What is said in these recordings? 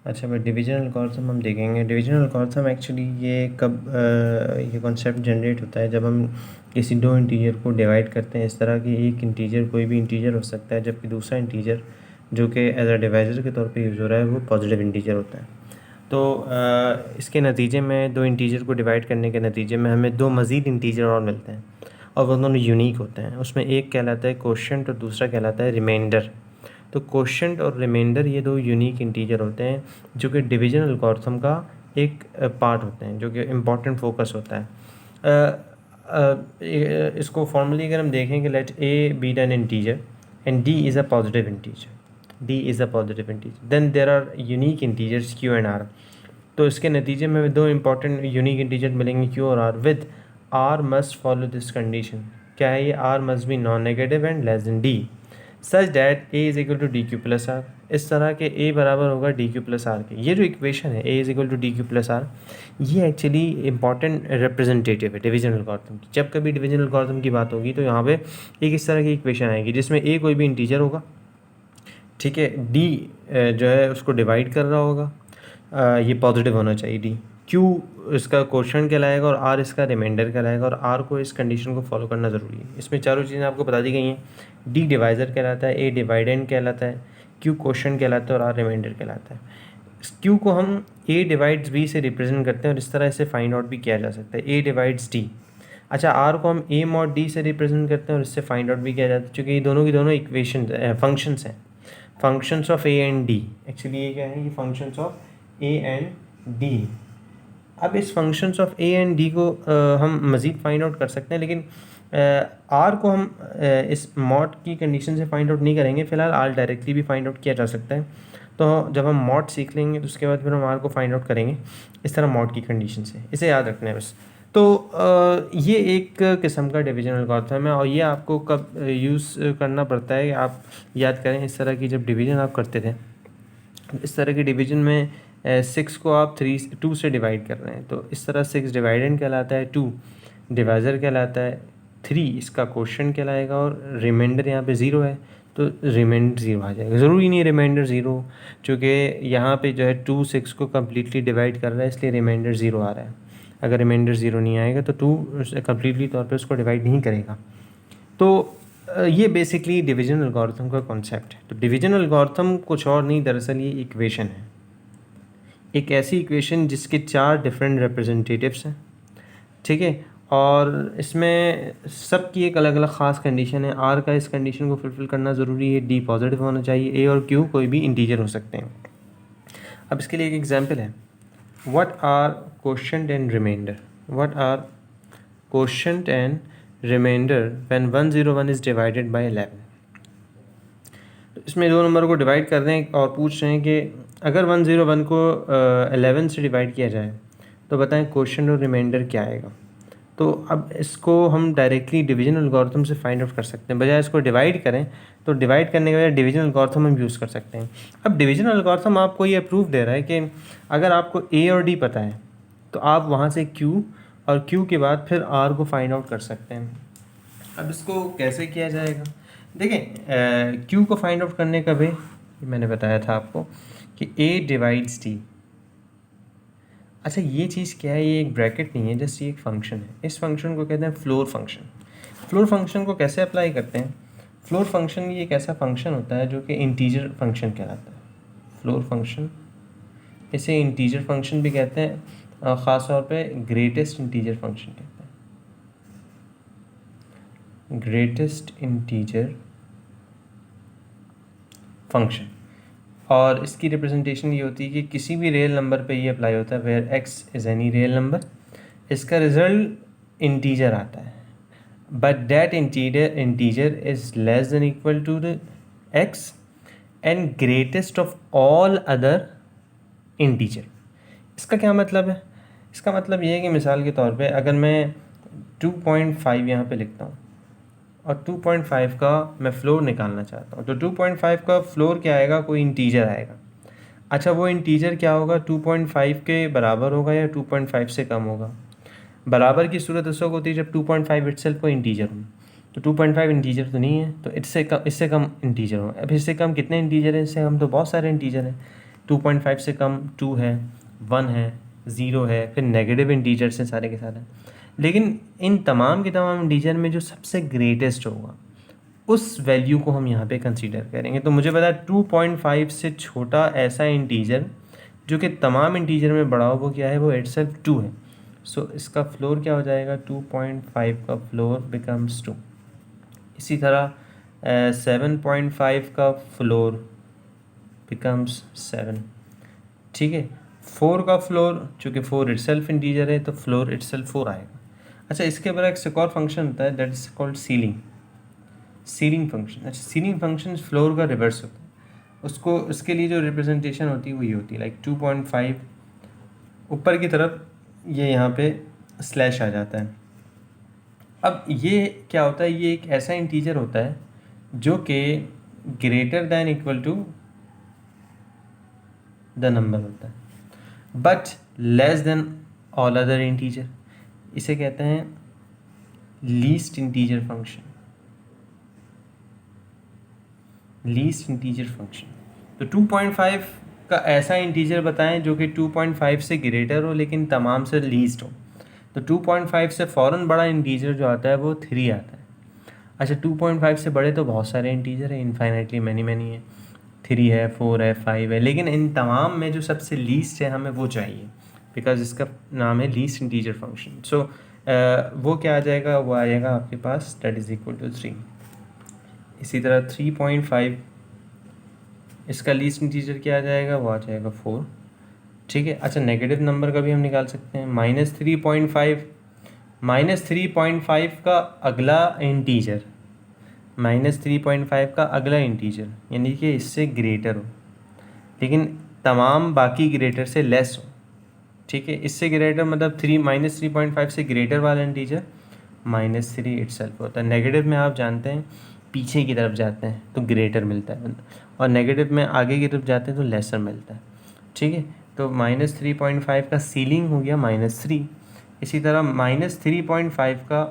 अच्छा, but divisional algorithm हम देखेंगे। डिविजनल एल्गोरिथम एक्चुअली ये कब ये कॉन्सेप्ट जनरेट होता है जब हम किसी दो इंटीजर को डिवाइड करते हैं। इस तरह कि एक इंटीजर कोई भी इंटीजर हो सकता है, जबकि दूसरा इंटीजर जो कि एज अ डिवाइज़र के तौर पे यूज़ हो रहा है वो पॉजिटिव इंटीजर होता है। तो इसके नतीजे में दो इंटीजर को डिवाइड करने के नतीजे में हमें दो मज़ीद इंटीजर और मिलते हैं और वो दोनों यूनिक होते हैं। उसमें एक कहलाता है कोशेंट और दूसरा कहलाता है रिमाइंडर। तो कोशेंट और रिमाइंडर ये दो यूनिक इंटीजर होते हैं जो कि डिवीजन एल्गोरिथम का एक पार्ट होते हैं, जो कि इम्पॉर्टेंट फोकस होता है। इसको फॉर्मली अगर हम देखें कि let A be an integer and D is a positive integer, D is a positive integer, then there are unique integers Q and R. तो इसके नतीजे में दो इंपॉर्टेंट यूनिक इंटीजर मिलेंगे क्यू और R with R must follow this condition. क्या है ये? R must be non negative and less than D such that A is equal to D Q plus R. इस तरह के ए बराबर होगा डी क्यू प्लस आर के। ये जो इक्वेशन है A is equal to D Q plus R, ये एक्चुअली इंपॉर्टेंट रिप्रेजेंटेटिव है डिवीजन एल्गोरिथम की। जब कभी डिवीजन एल्गोरिथम की बात होगी तो यहाँ पे एक इस तरह की इक्वेशन आएगी जिसमें ए कोई भी इंटीजर होगा, ठीक है, डी जो है उसको डिवाइड कर रहा होगा, ये पॉजिटिव होना चाहिए डी, क्यू इसका कोशेंट कहलाएगा और आर इसका रिमाइंडर कहलाएगा और आर को इस कंडीशन को फॉलो करना ज़रूरी है। इसमें चारों चीज़ें आपको बता दी गई हैं। डी डिवाइज़र कहलाता है, ए डिवाइडेंड कहलाता है, क्यू कोशेंट कहलाता है और आर रिमाइंडर कहलाता है। क्यू को हम ए डिवाइड्स बी से रिप्रेजेंट करते हैं और इस तरह से फाइंड आउट भी किया जा सकता है, ए डिवाइड्स डी। अच्छा, आर को हम ए मॉड डी से रिप्रेजेंट करते हैं और इससे फाइंड आउट भी किया जाता है, क्योंकि ये दोनों की दोनों इक्वेशन फंक्शंस हैं, functions of A and D. Actually ये क्या है? ये functions of A and D. अब इस functions of A and D को हम मज़ीद फाइंड आउट कर सकते हैं, लेकिन आर को हम इस मॉड की कंडीशन से फाइंड आउट नहीं करेंगे। फ़िलहाल आर डायरेक्टली भी फाइंड आउट किया जा सकता है। तो जब हम मॉड सीख लेंगे तो उसके बाद फिर हम आर को फाइंड आउट करेंगे इस तरह मॉड की कंडीशन से। इसे याद रखना है बस। तो ये एक किस्म का डिवीजन एल्गोरिथम है और ये आपको कब यूज़ करना पड़ता है, आप याद करें। इस तरह की जब डिवीज़न आप करते थे, इस तरह की डिवीज़न में 6 को आप 2 से डिवाइड कर रहे हैं, तो इस तरह 6 डिवाइडेंड कहलाता है, 2 डिवाइज़र कहलाता है, 3 इसका कोशेंट कहलाएगा और रिमाइंडर यहाँ पे 0 है तो रिमाइंडर 0 आ जाएगा। ज़रूरी नहीं है रिमाइंडर 0, चूँकि यहाँ पे जो है 2 6 को कम्प्लीटली डिवाइड कर रहा है, इसलिए रिमाइंडर 0 आ रहा है। अगर रिमाइंडर 0 नहीं आएगा तो 2 कम्प्लीटली तौर पे उसको डिवाइड नहीं करेगा। तो ये बेसिकली डिवीजन एल्गोरिथम का कॉन्सेप्ट है। तो डिवीजन एल्गोरिथम कुछ और नहीं, दरअसल ये इक्वेशन है, एक ऐसी इक्वेशन जिसके 4 डिफरेंट रिप्रेजेंटेटिव्स हैं, ठीक है, और इसमें सब की एक अलग अलग ख़ास कंडीशन है। आर का इस कंडीशन को फुलफ़िल करना ज़रूरी है, डी पॉजिटिव होना चाहिए, ए और क्यू कोई भी इंटीजर हो सकते हैं। अब इसके लिए एक एग्जांपल है, what are quotient and remainder. What are quotient and remainder when 101 is divided by 11। तो इसमें दो नंबर को डिवाइड कर रहे हैं और पूछ रहे हैं कि अगर 101 को 11 से डिवाइड किया जाए तो बताएं कोशेंट और रिमाइंडर क्या आएगा। तो अब इसको हम डायरेक्टली डिवीजन एल्गोरिथम से फाइंड आउट कर सकते हैं, बजाय इसको डिवाइड करें तो डिवाइड करने के बजाय डिवीजन एल्गोरिथम हम यूज़ कर सकते हैं। अब डिवीजन एल्गोरिथम आपको ये प्रूफ दे रहा है कि अगर आपको ए और डी पता है तो आप वहाँ से क्यू और क्यू के बाद फिर आर को फाइंड आउट कर सकते हैं। अब इसको कैसे किया जाएगा? देखें, क्यू को फाइंड आउट करने का भी मैंने बताया था आपको कि ए डिवाइड्स डी। अच्छा, ये चीज़ क्या है? ये एक ब्रैकेट नहीं है, जस्ट ये एक फंक्शन है। इस फंक्शन को कहते हैं फ्लोर फंक्शन। फ्लोर फंक्शन को कैसे अप्लाई करते हैं? फ्लोर फंक्शन ये एक ऐसा फंक्शन होता है जो कि इंटीजर फंक्शन कहलाता है। फ्लोर फंक्शन, इसे इंटीजर फंक्शन भी कहते हैं, ख़ास तौर पे ग्रेटेस्ट इंटीजर फंक्शन कहते हैं, ग्रेटेस्ट इंटीजर फंक्शन। और इसकी रिप्रेजेंटेशन ये होती है कि किसी भी रियल नंबर पे ये अप्लाई होता है, where X is any real number. इसका रिज़ल्ट इंटीजर आता है, but that integer is less than equal to the X and greatest of all other integer. इसका क्या मतलब है? इसका मतलब ये है कि मिसाल के तौर पे अगर मैं 2.5 यहाँ पे लिखता हूँ और 2.5 का मैं फ्लोर निकालना चाहता हूँ, तो 2.5 का फ्लोर क्या आएगा? कोई इंटीजर आएगा। अच्छा, वो इंटीजर क्या होगा? 2.5 के बराबर होगा या 2.5 से कम होगा? बराबर की सूरत उस वक्त होती है जब 2.5 इटसेल्फ कोई इंटीजर हो। तो 2.5 इंटीजर तो नहीं है, तो इससे कम इंटीजर हो। अब इससे कम कितने इंटीजर हैं? इससे कम तो बहुत सारे इंटीजर हैं, 2.5 से कम 2 है, 1 है, 0 है, फिर नेगेटिव इंटीजर्स हैं सारे के सारे। लेकिन इन तमाम के तमाम इंटीजर में जो सबसे ग्रेटेस्ट होगा उस वैल्यू को हम यहाँ पे कंसीडर करेंगे। तो मुझे पता है 2.5 से छोटा ऐसा इंटीजर जो कि तमाम इंटीजर में बड़ा हो वो क्या है, वो इटसेल्फ 2 है। सो इसका फ्लोर क्या हो जाएगा, 2.5 का फ्लोर बिकम्स 2। इसी तरह 7.5 का फ्लोर बिकम्स 7। ठीक है, 4 का फ्लोर, चूँकि 4 इटसेल्फ इंटीजर है तो फ्लोर इटसेल्फ 4 आएगा। अच्छा, इसके बरक्स एक और फंक्शन होता है that is called ceiling function. अच्छा, सीलिंग फंक्शन फ्लोर का रिवर्स होता है। उसको उसके लिए जो रिप्रेजेंटेशन होती है वो ये होती है, लाइक 2.5 ऊपर की तरफ ये यहाँ पे स्लैश आ जाता है। अब ये क्या होता है, ये एक ऐसा इंटीजर होता है जो कि greater than equal to the number होता है but less then all other integer. इसे कहते हैं लीस्ट इंटीजर फंक्शन। तो 2.5 का ऐसा इंटीजर बताएं जो कि 2.5 से ग्रेटर हो लेकिन तमाम से लीस्ट हो। तो 2.5 से फ़ौरन बड़ा इंटीजर जो आता है वो 3 आता है। अच्छा, 2.5 से बड़े तो बहुत सारे इंटीजर हैं, इन्फाइनाइटली मैनी है, 3 है, 4 है, 5 है, लेकिन इन तमाम में जो सबसे लीस्ट है हमें वो चाहिए बिकॉज इसका नाम है लीस्ट इंटीजर फंक्शन। सो वो क्या आ जाएगा, वो आ जाएगा आपके पास दैट इज़ इक्वल टू 3। इसी तरह 3.5 इसका लीस्ट इंटीजर क्या आ जाएगा, वो आ जाएगा 4। ठीक है। अच्छा, नेगेटिव नंबर का भी हम निकाल सकते हैं, -3.5 -3.5 का अगला इंटीजर -3.5 का अगला इंटीजर यानी कि इससे ग्रेटर हो लेकिन तमाम बाकी ग्रेटर से लेस हो। ठीक है, इससे ग्रेटर मतलब -3.5 से ग्रेटर वाला इंटीजर -3 इटसेल्फ होता है। नेगेटिव में आप जानते हैं पीछे की तरफ जाते हैं तो ग्रेटर मिलता है और नेगेटिव में आगे की तरफ जाते हैं तो लेसर मिलता है। ठीक है, तो -3.5 का सीलिंग हो गया -3। इसी तरह -3.5 का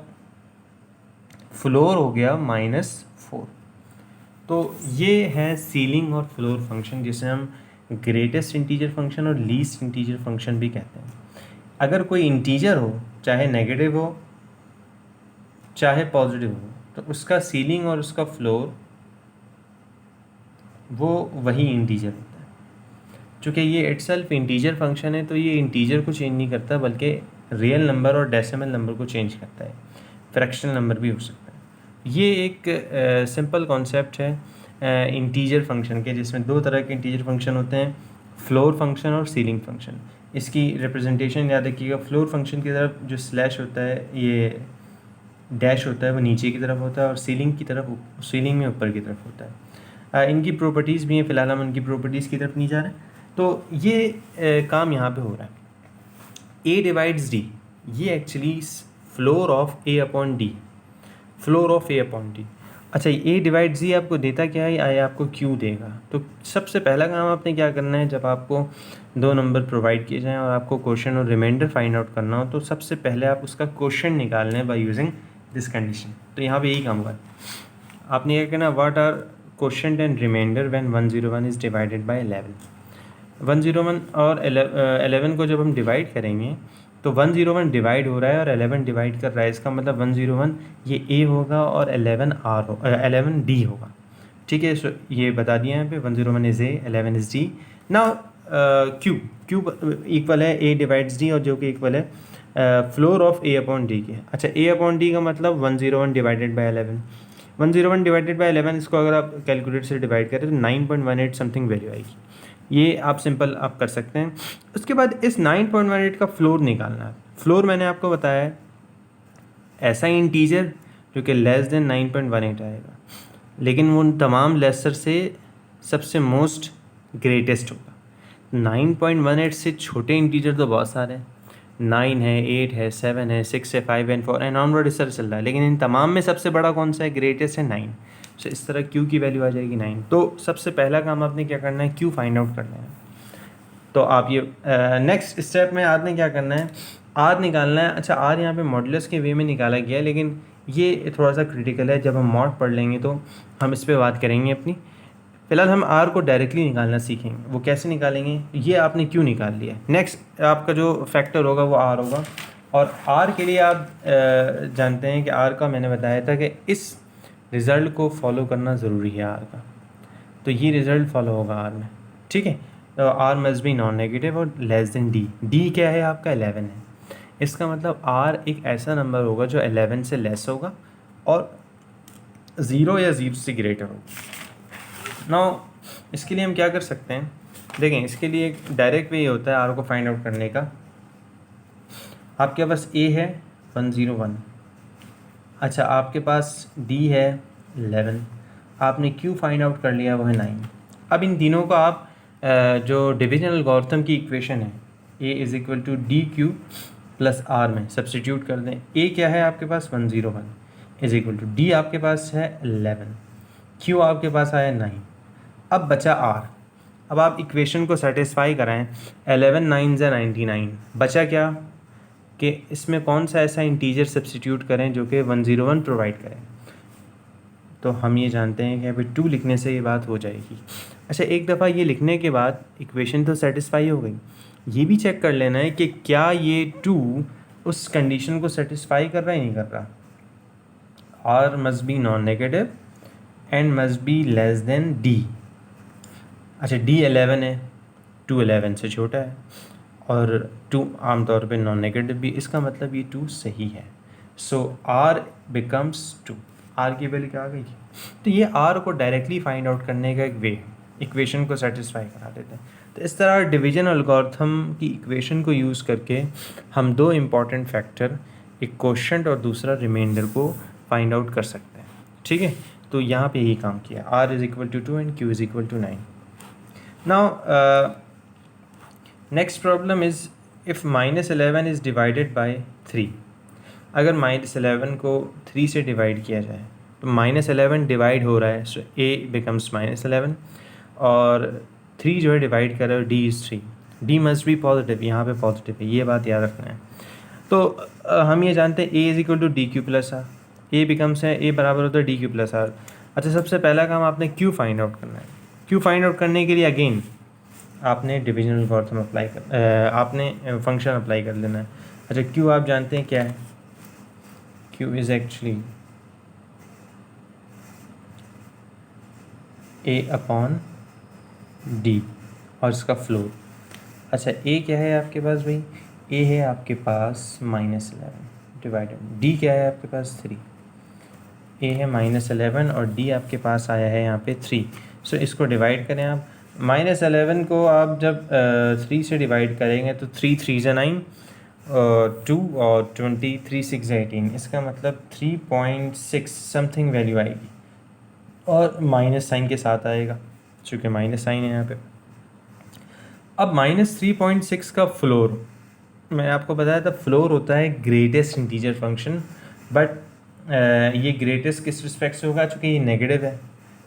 फ्लोर हो गया -4। तो ये है सीलिंग और फ्लोर फंक्शन जिसे हम ग्रेटेस्ट इंटीजर फंक्शन और लीस्ट इंटीजर फंक्शन भी कहते हैं। अगर कोई इंटीजर हो, चाहे नेगेटिव हो चाहे पॉजिटिव हो, तो उसका सीलिंग और उसका फ्लोर वो वही इंटीजर होता है। चूँकि ये इटसेल्फ इंटीजर फंक्शन है तो ये इंटीजर को चेंज नहीं करता बल्कि रियल नंबर और डेसिमल नंबर को चेंज करता है, फ्रैक्शनल नंबर भी हो सकता है। ये एक सिंपल कॉन्सेप्ट है इंटीजर फंक्शन के, जिसमें दो तरह के इंटीजर फंक्शन होते हैं, फ्लोर फंक्शन और सीलिंग फंक्शन। इसकी रिप्रेजेंटेशन याद रखिएगा, फ्लोर फंक्शन की तरफ जो स्लैश होता है, ये डैश होता है, वो नीचे की तरफ होता है और सीलिंग की तरफ, सीलिंग में ऊपर की तरफ होता है। इनकी प्रॉपर्टीज़ भी हैं, फ़िलहाल हम इनकी प्रॉपर्टीज़ की तरफ नहीं जा रहे। तो ये काम यहाँ पे हो रहा है। A डिवाइड्स D, ये actually floor of A upon D, floor of A upon D। अच्छा, A डिवाइड्स D आपको देता क्या है, आया आपको Q देगा। तो सबसे पहला काम आपने क्या करना है, जब आपको दो नंबर प्रोवाइड किए जाएँ और आपको क्वेश्चन और रिमाइंडर फाइंड आउट करना हो तो सबसे पहले आप उसका क्वेश्चन निकालना है बाय यूजिंग दिस कंडीशन। तो यहाँ पे यही काम हुआ है। आपने क्या कहना, what are question and remainder when 101 is divided by 11। 101 और 11 को जब हम डिवाइड करेंगे तो 101 डिवाइड हो रहा है और 11 डिवाइड कर रहा है, इसका मतलब 101 ये A होगा और 11 D होगा। ठीक है, सो ये बता दिया यहाँ पे 101 is A, 11 is D। Now Q equal है A डिवाइड्स D और जो कि इक्वल है floor of A upon D के। अच्छा, A अपॉन D का मतलब 101 डिवाइडेड बाय 11। 101 डिवाइडेड बाय 11, इसको अगर आप कैलकुलेटर से डिवाइड करें तो 9.18 समथिंग वैल्यू आएगी। ये आप सिंपल आप कर सकते हैं। उसके बाद इस 9.18 का फ्लोर निकालना है। फ्लोर मैंने आपको बताया है ऐसा इंटीजर जो कि लेस देन 9.18 आएगा लेकिन वो तमाम लेसर से सबसे मोस्ट ग्रेटेस्ट होगा। 9.18 से छोटे इंटीजर तो बहुत सारे हैं, 9 है, 8 है, 7 है, 6 है, 5 एंड 4 एंड ऑनवर्ड इस तरह चल रहा है, लेकिन इन तमाम में सबसे बड़ा कौन सा है, ग्रेटेस्ट है 9। सो इस तरह Q की वैल्यू आ जाएगी 9। तो सबसे पहला काम आपने क्या करना है, Q फाइंड आउट करना है। तो आप ये नेक्स्ट स्टेप में आपने क्या करना है, R निकालना है। अच्छा, R यहाँ पे मॉडुलस के वे में निकाला गया है लेकिन ये थोड़ा सा क्रिटिकल है, जब हम मॉड पढ़ लेंगे तो हम इस पर बात करेंगे अपनी। फ़िलहाल हम आर को डायरेक्टली निकालना सीखेंगे। वो कैसे निकालेंगे, ये आपने क्यों निकाल लिया। नेक्स्ट आपका जो फैक्टर होगा वो आर होगा, और आर के लिए आप जानते हैं कि आर का मैंने बताया था कि इस रिज़ल्ट को फॉलो करना ज़रूरी है आर का, तो ये रिज़ल्ट फॉलो होगा आर में, ठीक है। तो R must be non negative और लेस देन डी। डी क्या है आपका 11 है, इसका मतलब आर एक ऐसा नंबर होगा जो 11 से लेस होगा और 0 या 0 से ग्रेटर होगा। नाउ इसके लिए हम क्या कर सकते हैं, देखें इसके लिए एक डायरेक्ट वे होता है आर को फाइंड आउट करने का। आपके पास ए है 101, अच्छा आपके पास डी है 11, आपने क्यू फाइंड आउट कर लिया वो है 9। अब इन तीनों को आप जो डिविजनल एल्गोरिथम की इक्वेशन है A is equal to D Q plus R में सब्सटीट्यूट कर दें। ए क्या है आपके पास 101 इज़ इक्वल टू डी आपके पास है 11, क्यू आपके पास आया 9, अब बचा आर। अब आप इक्वेशन को सेटिस्फाई कराएं, 11 9 ज़ा 99, बचा क्या कि इसमें कौन सा ऐसा इंटीजर सब्सटीट्यूट करें जो कि 101 प्रोवाइड करें। तो हम ये जानते हैं कि अभी 2 लिखने से ये बात हो जाएगी। अच्छा एक दफ़ा ये लिखने के बाद इक्वेशन तो सेटिस्फाई हो गई, ये भी चेक कर लेना है कि क्या ये 2 उस कंडीशन को सेटिस्फाई कर रहा है नहीं कर रहा। R must be non negative and must be less than D. अच्छा डी 11 है, 2 11 से छोटा है और 2 आमतौर पे नॉन नेगेटिव भी, इसका मतलब ये 2 सही है। सो आर बिकम्स 2, आर की वैल्यू क्या आ गई। तो ये आर को डायरेक्टली फाइंड आउट करने का एक वे, इक्वेशन को सेटिस्फाई करा देते हैं। तो इस तरह डिवीजन एल्गोरिथम की इक्वेशन को यूज़ करके हम 2 इम्पॉर्टेंट फैक्टर, एक कोशेंट और दूसरा रिमाइंडर को फाइंड आउट कर सकते हैं, ठीक है। तो यहाँ पे यही काम किया, R is equal to 2 and Q is equal to 9। Now next problem is if -11 is divided by 3। अगर -11 को 3 से डिवाइड किया जाए तो -11 डिवाइड हो रहा है, सो ए बिकम्स -11 और 3 जो है डिवाइड कर रहा है, D is 3, D must be positive, यहाँ पे पॉजिटिव है, ये बात याद रखना है। तो हम ये जानते हैं A is equal to D Q plus R, A becomes है ए बराबर होता है डी क्यू प्लस आर। अच्छा सबसे पहला काम आपने क्यू फाइंड आउट करना है। क्यू फाइंड आउट करने के लिए अगेन आपने डिविजनल एल्गोरिथम अप्लाई कर आपने फंक्शन अप्लाई कर लेना है। अच्छा क्यू आप जानते हैं क्या है, Q is actually A upon D और इसका फ्लोर। अच्छा ए क्या है आपके पास भाई, ए है आपके पास -11 डिवाइडेड, डी क्या है आपके पास 3, ए है -11 और डी आपके पास आया है यहाँ पे 3। सो इसको डिवाइड करें आप, -11 को आप जब 3 से डिवाइड करेंगे तो 3 3 ज़ा 9 2 और 20 3 6 18, इसका मतलब 3.6 समथिंग वैल्यू आएगी और माइनस साइन के साथ आएगा चूँकि माइनस साइन है यहाँ पे। अब -3.6 का फ्लोर, मैंने आपको बताया था फ्लोर होता है ग्रेटेस्ट इंटीजर फंक्शन, बट ये ग्रेटेस्ट किस रिस्पेक्ट से होगा, चूँकि ये नेगेटिव है।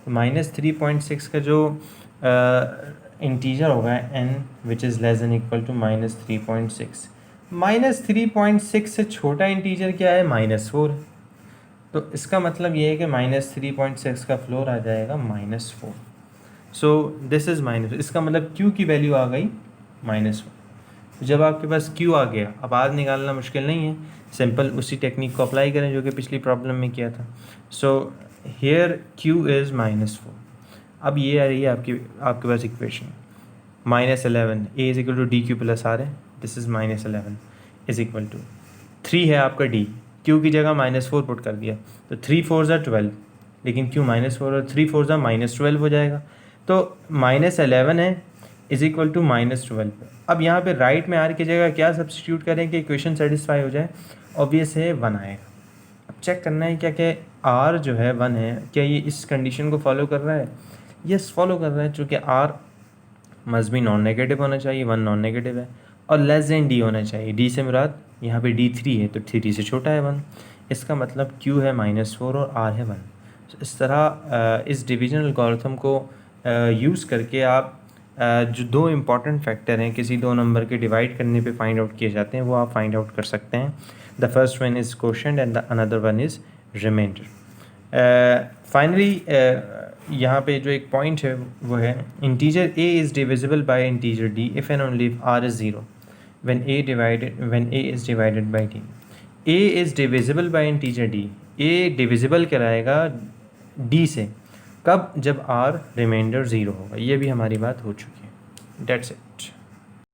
तो -3.6 का जो इंटीजर होगा n which is less than equal to -3.6, -3.6 से छोटा इंटीजर क्या है, -4। तो इसका मतलब ये है कि -3.6 का फ्लोर आ जाएगा -4। सो दिस इज़ माइनस, इसका मतलब q की वैल्यू आ गई -4। जब आपके पास q आ गया, अब आर निकालना मुश्किल नहीं है, सिंपल उसी टेक्निक को अप्लाई करें जो कि पिछली प्रॉब्लम में किया था। So here q is -4। अब ये आ रही है आपके पास equation, -11 a is equal to D Q plus R है, this is -11 is equal to 3 है आपका डी, क्यू की जगह -4 पुट कर दिया तो 3 4 ज़ा 12, लेकिन क्यू -4 और 3 4 ज़ा -12 हो जाएगा। तो -11 है इज़ इक्वल टू -12। अब यहाँ पे राइट में आर की जगह क्या सब्स्टिट्यूट करें कि इक्वेशन सेटिस्फाई हो जाए, ऑब्वियस है 1 आएगा। अब चेक करना है क्या कि आर जो है 1 है, क्या ये इस कंडीशन को फॉलो कर रहा है, यस फॉलो कर रहा है, चूँकि R must be non negative होना चाहिए, 1 नॉन नेगेटिव है, और लेस देन डी होना चाहिए, डी से मुराद यहाँ पे डी 3 है तो 3 से छोटा है 1, इसका मतलब q है -4 और r है 1। तो इस तरह इस डिवीजन एल्गोरिथम को यूज़ करके आप जो 2 इम्पॉर्टेंट फैक्टर हैं किसी 2 नंबर के डिवाइड करने पे फाइंड आउट किए जाते हैं, वो आप फाइंड आउट कर सकते हैं। The first one is quotient and the another one is remainder. Finally यहाँ पे जो एक पॉइंट है वो है integer a is divisible by integer d if and only if r is zero when a is divided by d. a is divisible by integer d. a divisible कराएगा d से कब, जब r रिमाइंडर ज़ीरो होगा। ये भी हमारी बात हो चुकी है। That's it.